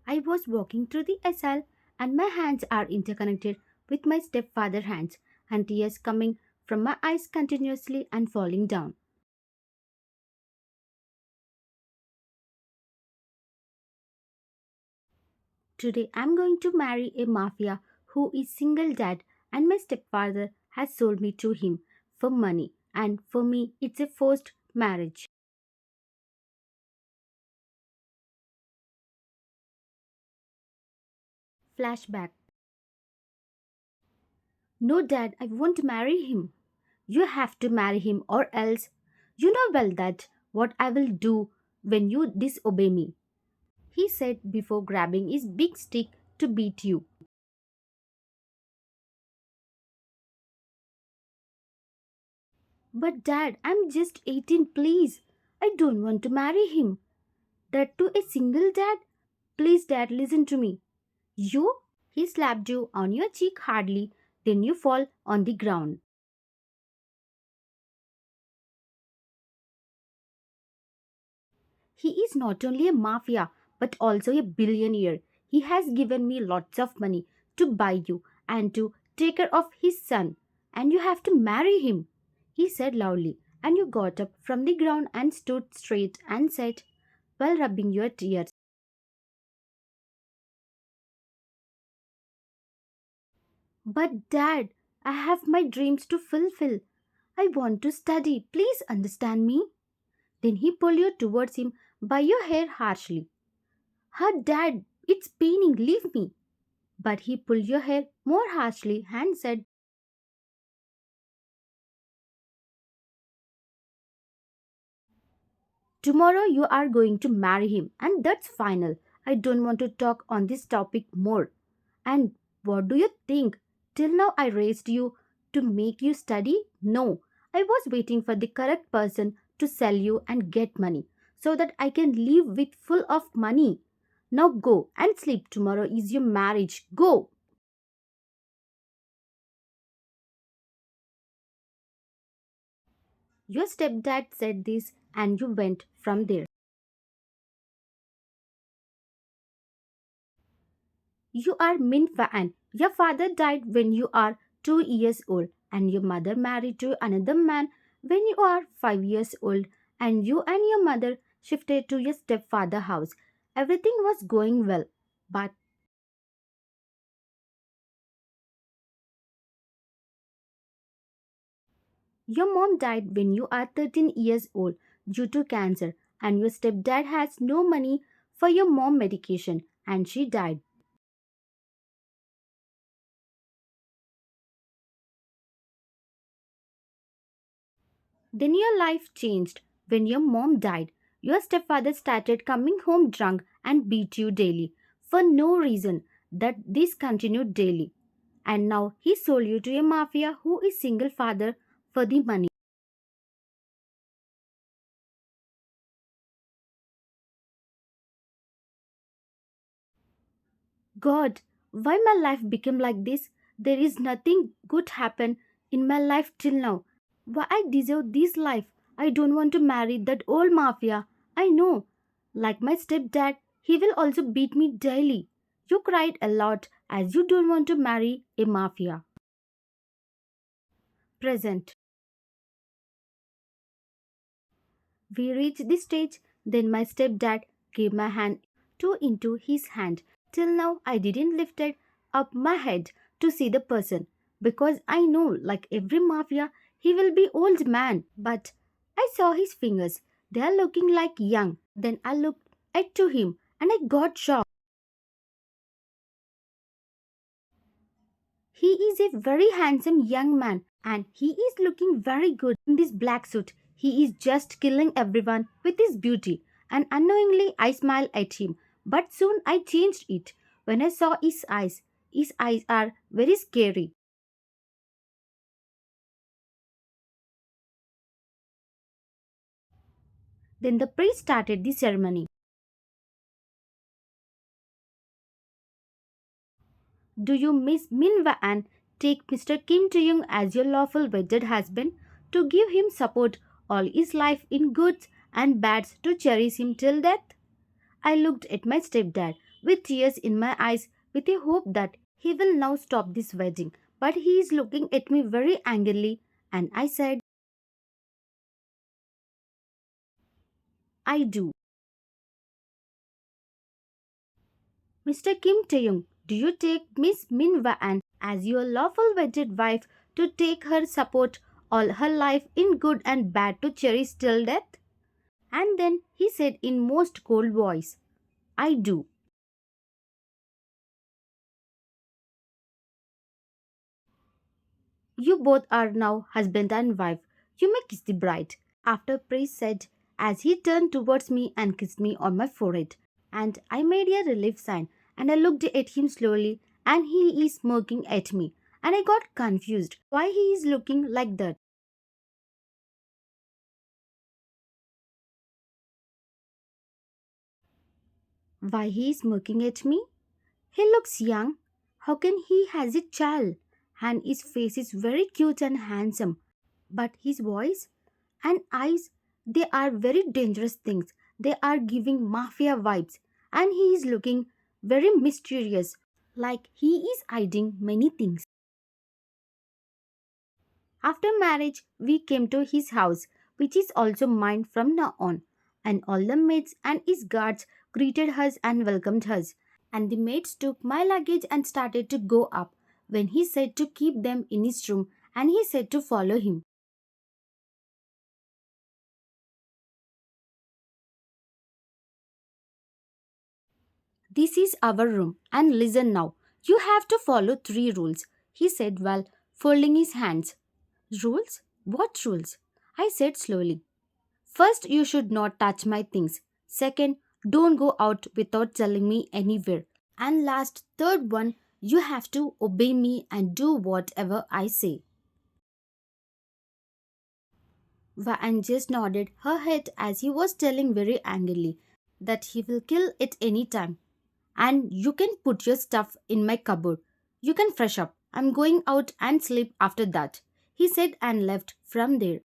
I was walking through the aisle and my hands are interconnected with my stepfather's hands and tears coming from my eyes continuously and falling down. Today I'm going to marry a mafia who is single dad and my stepfather has sold me to him for money and for me it's a forced marriage. Flashback. No dad, I won't marry him. You have to marry him or else. You know well that what I will do when you disobey me, he said before grabbing his big stick to beat you. But dad, I'm just 18, please. I don't want to marry him. That to a single dad? Please, dad, listen to me. You? He slapped you on your cheek hardly, then you fall on the ground. He is not only a mafia but also a billionaire. He has given me lots of money to buy you and to take care of his son. And you have to marry him, he said loudly. And you got up from the ground and stood straight and said, while rubbing your tears, but dad, I have my dreams to fulfill. I want to study. Please understand me. Then he pulled you towards him by your hair harshly. Her dad, it's paining, leave me. But he pulled your hair more harshly and said, tomorrow you are going to marry him, and that's final. I don't want to talk on this topic more. And what do you think? Till now I raised you to make you study? No. I was waiting for the correct person to sell you and get money so that I can live with full of money. Now go and sleep. Tomorrow is your marriage. Go. Your stepdad said this and you went from there. You are Minfa and your father died when you are 2 years old and your mother married to another man when you are 5 years old and you and your mother shifted to your stepfather house. Everything was going well, but your mom died when you are 13 years old due to cancer and your stepdad has no money for your mom medication and she died. Then your life changed when your mom died. Your stepfather started coming home drunk and beat you daily for no reason. That this continued daily. And now he sold you to a mafia who is single father for the money. God, why my life became like this? There is nothing good happen in my life till now. Why I deserve this life? I don't want to marry that old mafia. I know. Like my stepdad, he will also beat me daily. You cried a lot as you don't want to marry a mafia. Present. We reached the stage, then my stepdad gave my hand two into his hand. Till now I didn't lift it up my head to see the person because I know like every mafia he will be old man, but I saw his fingers. They are looking like young. Then I looked at to him and I got shocked. He is a very handsome young man and he is looking very good in this black suit. He is just killing everyone with his beauty and unknowingly I smiled at him. But soon I changed it when I saw his eyes. His eyes are very scary. Then the priest started the ceremony. Do you miss Minwa and take Mr. Kim Tae-young as your lawful wedded husband to give him support all his life in goods and bads to cherish him till death? I looked at my stepdad, with tears in my eyes, with a hope that he will now stop this wedding. But he is looking at me very angrily, and I said, I do. Mr. Kim Taeyong, do you take Miss Min Waan as your lawful wedded wife to take her support all her life in good and bad to cherish till death? And then he said in most cold voice, I do. You both are now husband and wife. You may kiss the bride. After praise said, as he turned towards me and kissed me on my forehead. And I made a relief sign and I looked at him slowly and he is smirking at me. And I got confused why he is looking like that. Why he is smirking at me? He looks young. How can he has a child? And his face is very cute and handsome. But his voice and eyes, they are very dangerous things. They are giving mafia vibes. And he is looking very mysterious, like he is hiding many things. After marriage, we came to his house, which is also mine from now on. And all the maids and his guards greeted us and welcomed us. And the maids took my luggage and started to go up when he said to keep them in his room and he said to follow him. This is our room and listen now. You have to follow three rules, he said while folding his hands. Rules? What rules? I said slowly. First, you should not touch my things. Second, don't go out without telling me anywhere. And last, third one, you have to obey me and do whatever I say. Van just nodded her head as he was telling very angrily that he will kill it any time. And you can put your stuff in my cupboard. You can fresh up. I'm going out and sleep after that, he said and left from there.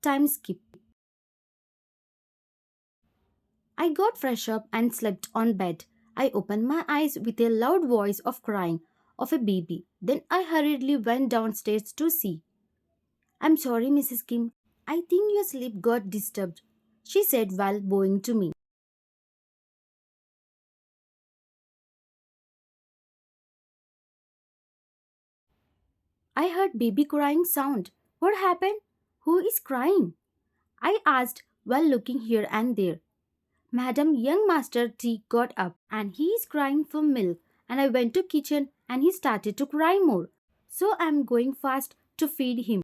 Time skip. I got fresh up and slept on bed. I opened my eyes with a loud voice of crying of a baby. Then I hurriedly went downstairs to see. I'm sorry, Mrs. Kim. I think your sleep got disturbed, she said while bowing to me. I heard baby crying sound. What happened? Who is crying? I asked while looking here and there. Madam Young Master T got up and he is crying for milk and I went to kitchen and he started to cry more. So I am going fast to feed him.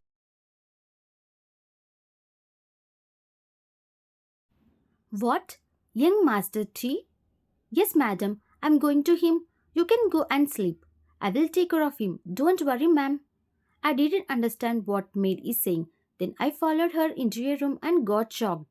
What? Young Master T? Yes, madam, I am going to him. You can go and sleep. I will take care of him. Don't worry, ma'am. I didn't understand what maid is saying. Then I followed her into a room and got shocked.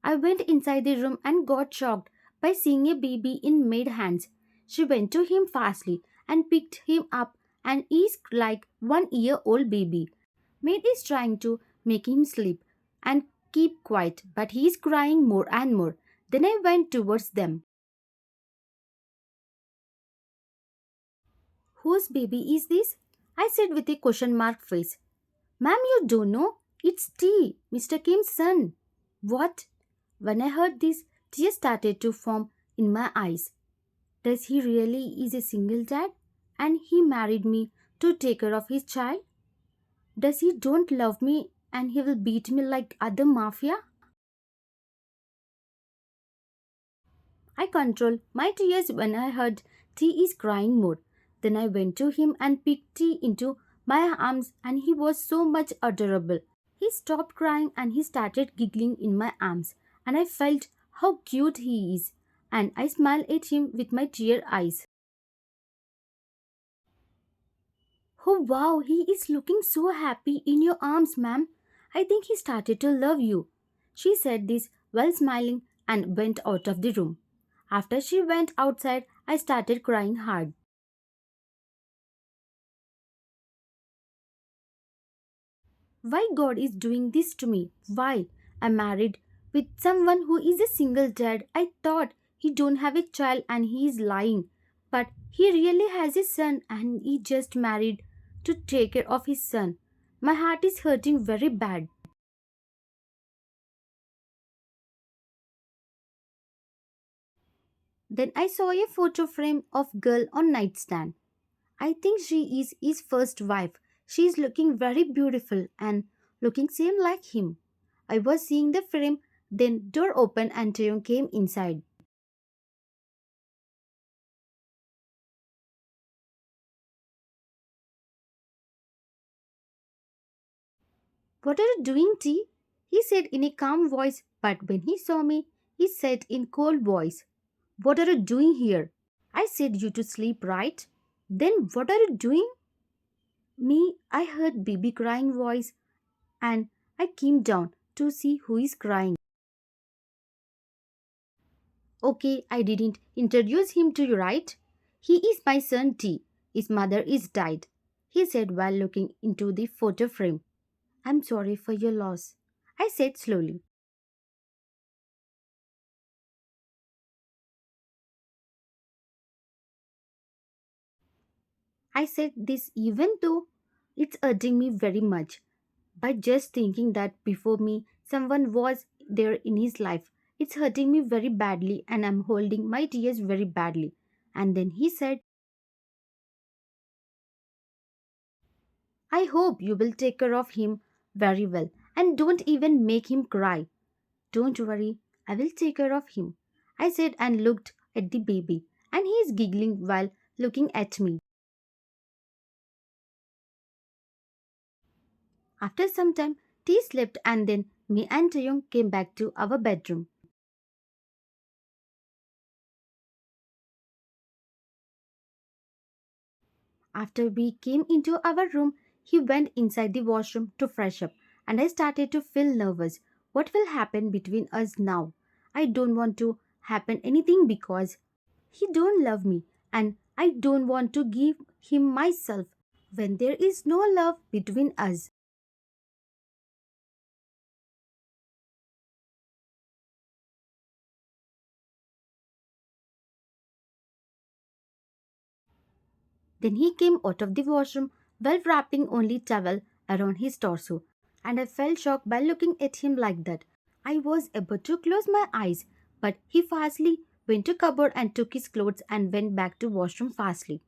I went inside the room and got shocked by seeing a baby in maid hands. She went to him fastly and picked him up and is like 1 year old baby. Maid is trying to make him sleep and keep quiet, but he is crying more and more. Then I went towards them. Whose baby is this? I said with a question mark face. Ma'am, you don't know? It's T, Mr. Kim's son. What? When I heard this, tears started to form in my eyes. Does he really is a single dad? And he married me to take care of his child? Does he don't love me and he will beat me like other mafia? I controlled my tears when I heard T is crying more. Then I went to him and picked T into my arms and he was so much adorable. He stopped crying and he started giggling in my arms and I felt how cute he is and I smiled at him with my tear eyes. Oh wow, he is looking so happy in your arms, ma'am. I think he started to love you. She said this while smiling and went out of the room. After she went outside, I started crying hard. Why God is doing this to me? Why? I'm married with someone who is a single dad. I thought he don't have a child and he is lying. But he really has a son and he just married to take care of his son. My heart is hurting very bad. Then I saw a photo frame of girl on nightstand. I think she is his first wife. She is looking very beautiful and looking same like him. I was seeing the frame, then door opened and Taeyong came inside. What are you doing, T? He said in a calm voice, but when he saw me, he said in cold voice, what are you doing here? I said you to sleep, right? Then what are you doing? Me, I heard baby crying voice and I came down to see who is crying. Okay, I didn't introduce him to you, right? He is my son T. His mother is died, he said while looking into the photo frame. I'm sorry for your loss, I said slowly. I said this even though it's hurting me very much. By just thinking that before me someone was there in his life, it's hurting me very badly and I'm holding my tears very badly. And then he said, I hope you will take care of him very well and don't even make him cry. Don't worry, I will take care of him, I said and looked at the baby, and he is giggling while looking at me. After some time, T slept and then me and Taeyong came back to our bedroom. After we came into our room, he went inside the washroom to fresh up, and I started to feel nervous. What will happen between us now? I don't want to happen anything because he don't love me and I don't want to give him myself when there is no love between us. Then he came out of the washroom while wrapping only towel around his torso, and I felt shocked by looking at him like that. I was about to close my eyes, but he fastly went to cupboard and took his clothes and went back to washroom fastly.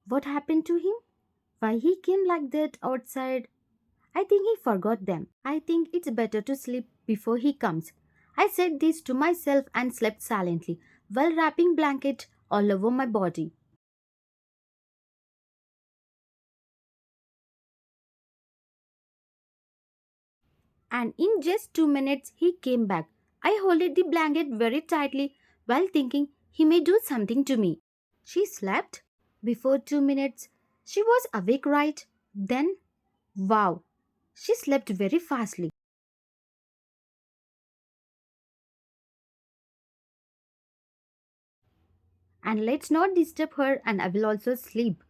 What happened to him? Why he came like that outside? I think he forgot them. I think it's better to sleep before he comes. I said this to myself and slept silently while wrapping blanket all over my body. And in just 2 minutes he came back. I holded the blanket very tightly while thinking he may do something to me. She slept? Before 2 minutes, she was awake, right? Then, wow, she slept very fastly. And let's not disturb her, and I will also sleep.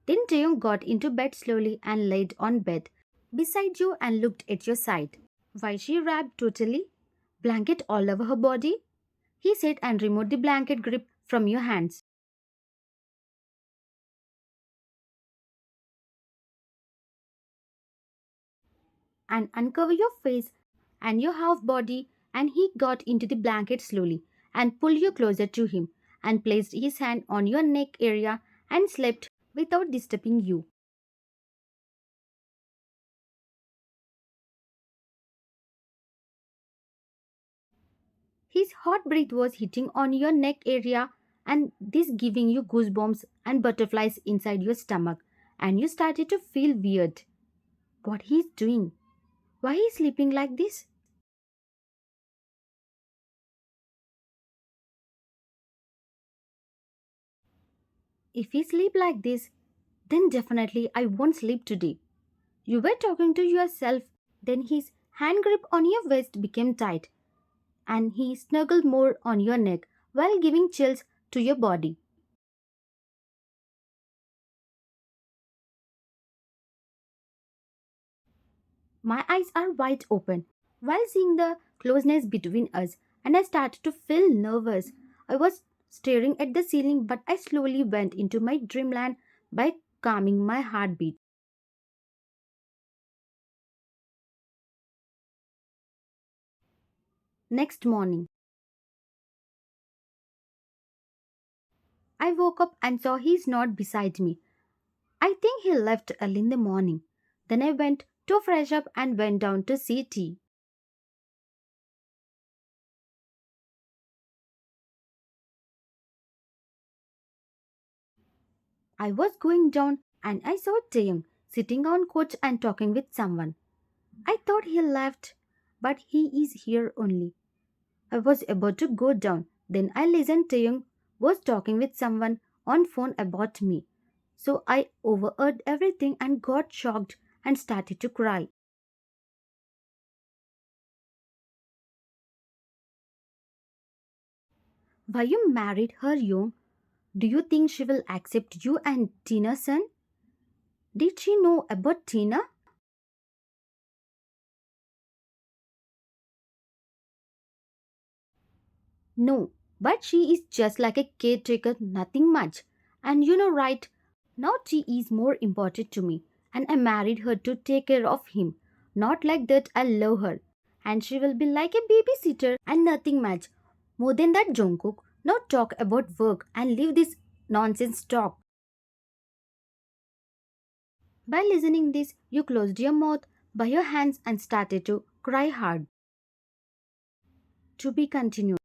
Then Taeyong got into bed slowly and laid on bed beside you and looked at your side. Why she wrapped totally? Blanket all over her body? He said and removed the blanket grip from your hands. And uncover your face and your half body, and he got into the blanket slowly and pulled you closer to him and placed his hand on your neck area and slept without disturbing you. His hot breath was hitting on your neck area and this giving you goosebumps and butterflies inside your stomach, and you started to feel weird. What he's doing? Why he's sleeping like this? If he sleep like this, then definitely I won't sleep today. You were talking to yourself, then his hand grip on your waist became tight. and he snuggled more on your neck while giving chills to your body. My eyes are wide open while seeing the closeness between us, and I started to feel nervous. I was staring at the ceiling, but I slowly went into my dreamland by calming my heartbeat. Next morning, I woke up and saw he's not beside me. I think he left early in the morning. Then I went to fresh up and went down to see tea. I was going down and I saw Taeyang sitting on couch and talking with someone. I thought he left, but he is here only. I was about to go down. Then I listened Taeyang was talking with someone on phone about me. So I overheard everything and got shocked and started to cry. Why you married her young? Do you think she will accept you and Tina's son? Did she know about Tina? No, but she is just like a caretaker, nothing much. And you know, right? Now she is more important to me, and I married her to take care of him. Not like that, I love her. And she will be like a babysitter and nothing much. More than that, Jungkook, now talk about work and leave this nonsense talk. By listening this, you closed your mouth by your hands and started to cry hard. To be continued.